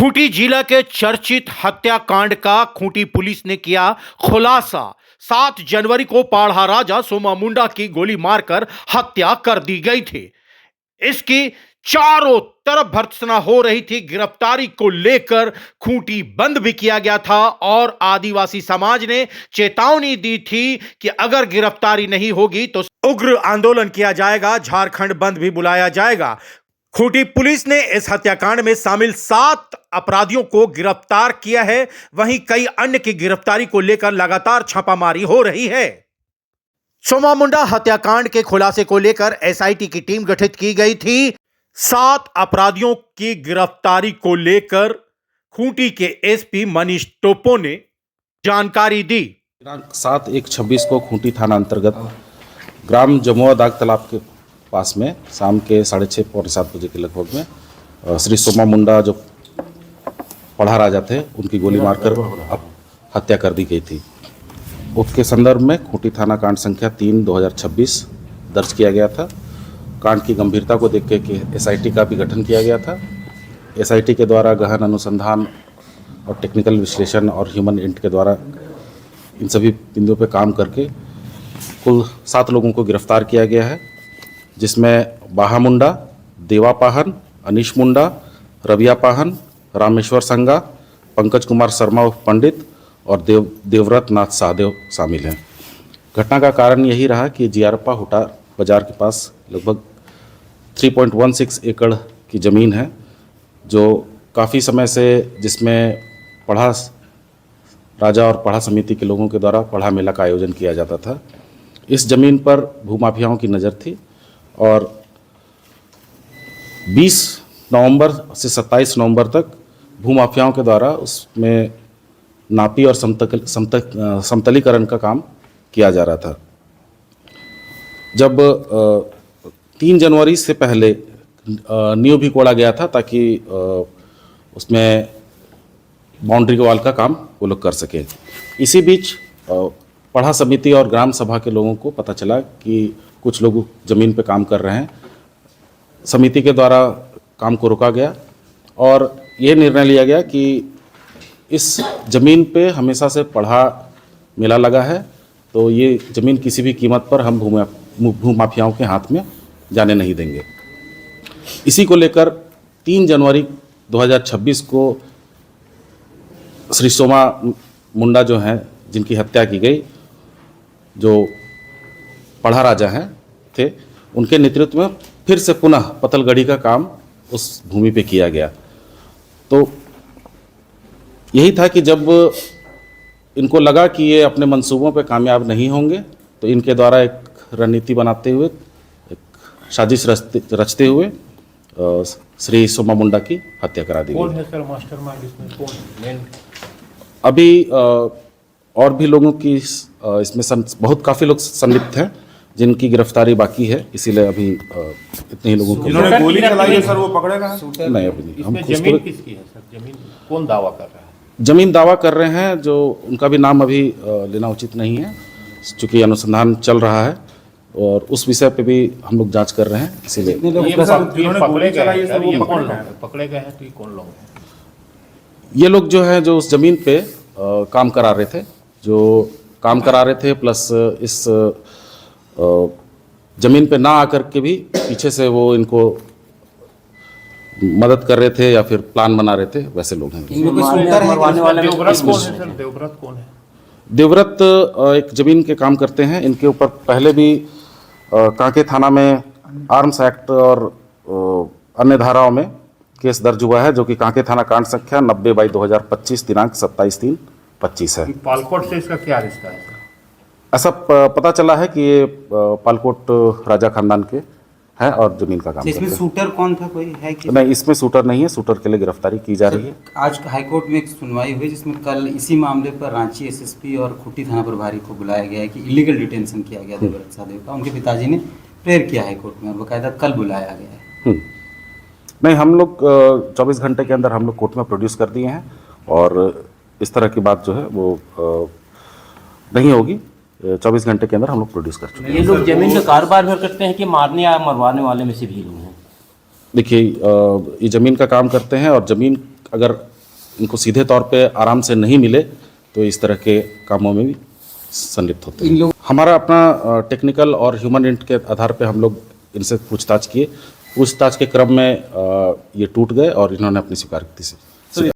खूंटी जिला के चर्चित हत्याकांड का खूंटी पुलिस ने किया खुलासा। 7 जनवरी को पाढ़ा राजा सोमा मुंडा की गोली मारकर हत्या कर दी गई थी। इसकी चारों तरफ भर्त्सना हो रही थी। गिरफ्तारी को लेकर खूंटी बंद भी किया गया था और आदिवासी समाज ने चेतावनी दी थी कि अगर गिरफ्तारी नहीं होगी तो उग्र आंदोलन किया जाएगा, झारखंड बंद भी बुलाया जाएगा। खूंटी पुलिस ने इस हत्याकांड में शामिल 7 अपराधियों को गिरफ्तार किया है। वहीं कई अन्य की गिरफ्तारी को लेकर लगातार छापामारी हो रही है। सोमा मुंडा हत्याकांड के खुलासे को लेकर एसआईटी की टीम गठित की गई थी। 7 अपराधियों की गिरफ्तारी को लेकर खूंटी के एसपी मनीष टोपो ने जानकारी दी। 7/1/26 को खूंटी थाना अंतर्गत ग्राम जमुआ दाग तालाब के पास में शाम के 6:30 पौने 7 बजे के लगभग में श्री सोमा मुंडा जो पढ़ा राजा थे उनकी गोली मारकर हत्या कर दी गई थी। उसके संदर्भ में खूंटी थाना कांड संख्या 3/2026 दर्ज किया गया था। कांड की गंभीरता को देख के एसआईटी का भी गठन किया गया था। एसआईटी के द्वारा गहन अनुसंधान और टेक्निकल विश्लेषण और ह्यूमन इंट के द्वारा इन सभी बिंदुओं पर काम करके कुल 7 लोगों को गिरफ्तार किया गया है, जिसमें बाहा मुंडा, देवा पाहन, अनीश मुंडा, रविया पाहन, रामेश्वर संगा, पंकज कुमार शर्मा उर्फ पंडित और देवव्रत नाथ सहदेव शामिल हैं। घटना का कारण यही रहा कि जियारप्पा हुटा बाजार के पास लगभग 3.16 एकड़ की ज़मीन है, जो काफ़ी समय से जिसमें पढ़ा राजा और पढ़ा समिति के लोगों के द्वारा पढ़ा मेला का आयोजन किया जाता था। इस ज़मीन पर भूमाफियाओं की नज़र थी और 20 नवंबर से 27 नवंबर तक भूमाफियाओं के द्वारा उसमें नापी और समतलीकरण का काम किया जा रहा था। जब 3 जनवरी से पहले नींव भी कोड़ा गया था ताकि उसमें बाउंड्री के वाल का काम वो लोग कर सके। इसी बीच पढ़ा समिति और ग्राम सभा के लोगों को पता चला कि कुछ लोग ज़मीन पे काम कर रहे हैं। समिति के द्वारा काम को रोका गया और ये निर्णय लिया गया कि इस ज़मीन पे हमेशा से पढ़ा मेला लगा है, तो ये ज़मीन किसी भी कीमत पर हम भूमाफियाओं के हाथ में जाने नहीं देंगे। इसी को लेकर 3 जनवरी 2026 को श्री सोमा मुंडा जो हैं, जिनकी हत्या की गई, जो पढ़ा राजा हैं थे, उनके नेतृत्व में फिर से पुनः पतलगढ़ी का काम उस भूमि पे किया गया। तो यही था कि जब इनको लगा कि ये अपने मंसूबों पे कामयाब नहीं होंगे, तो इनके द्वारा एक रणनीति बनाते हुए, एक साजिश रचते हुए श्री सोमा मुंडा की हत्या करा दी गई। कौन है सर मास्टरमाइंड इसमें? कौन मेन? अभी और भी लोगों की इसमें बहुत काफ़ी लोग संलिप्त हैं जिनकी गिरफ्तारी बाकी है, इसीलिए अभी इतने ही लोगों को। जिन्होंने गोली चलाई है सर वो पकड़ेगा? नहीं, अभी नहीं। हम जमीन किसकी है सर? जमीन कौन दावा कर रहा है? जमीन दावा कर रहे हैं, जो उनका भी नाम अभी लेना उचित नहीं है, चूँकि अनुसंधान चल रहा है और उस विषय पे भी हम लोग जांच कर रहे हैं, इसीलिए। पकड़े गए हैं तो ये कौन लोग हैं? ये लोग जो हैं, जो उस जमीन पे काम करा रहे थे, प्लस इस ज़मीन पे ना आकर के भी पीछे से वो इनको मदद कर रहे थे या फिर प्लान बना रहे थे, वैसे लोग हैं। देवव्रत कौन है? देवव्रत एक ज़मीन के काम करते हैं। इनके ऊपर पहले भी कांके थाना में आर्म्स एक्ट और अन्य धाराओं में केस दर्ज हुआ है, जो कि कांके थाना कांड संख्या 90/2025 दिनांक 27/3/25 है। पालकोट से इसका क्या रिश्ता है? ऐसा पता चला है कि ये पालकोट राजा खानदान के हैं और जमीन का काम करते हैं। इसमें शूटर कौन था, कोई है कि नहीं? इसमें शूटर नहीं है। शूटर के लिए गिरफ्तारी की जा रही है। आज हाईकोर्ट में एक सुनवाई हुई जिसमें कल इसी मामले पर रांची एसएसपी और खूंटी थाना प्रभारी को बुलाया गया है कि इलीगल डिटेंशन किया गया देवव्रत सहदेव का। उनके पिताजी ने प्रेयर किया हाईकोर्ट में और बाकायदा कल बुलाया गया है। नहीं, हम लोग 24 घंटे के अंदर हम लोग कोर्ट में प्रोड्यूस कर दिए हैं और इस तरह की बात जो है वो नहीं होगी। 24 घंटे के अंदर हम लोग प्रोड्यूस कर चुके हैं। ये लोग जमीन का कारोबार भर करते हैं कि मारने या मरवाने वाले में से भी लोग हैं? देखिए, ये ज़मीन का काम करते हैं और ज़मीन अगर इनको सीधे तौर पे आराम से नहीं मिले तो इस तरह के कामों में भी संलिप्त होते इन हैं। लोग हमारा अपना टेक्निकल और ह्यूमन इंट के आधार पे हम लोग इनसे पूछताछ किए। पूछताछ के क्रम में ये टूट गए और इन्होंने अपनी स्वीकृति से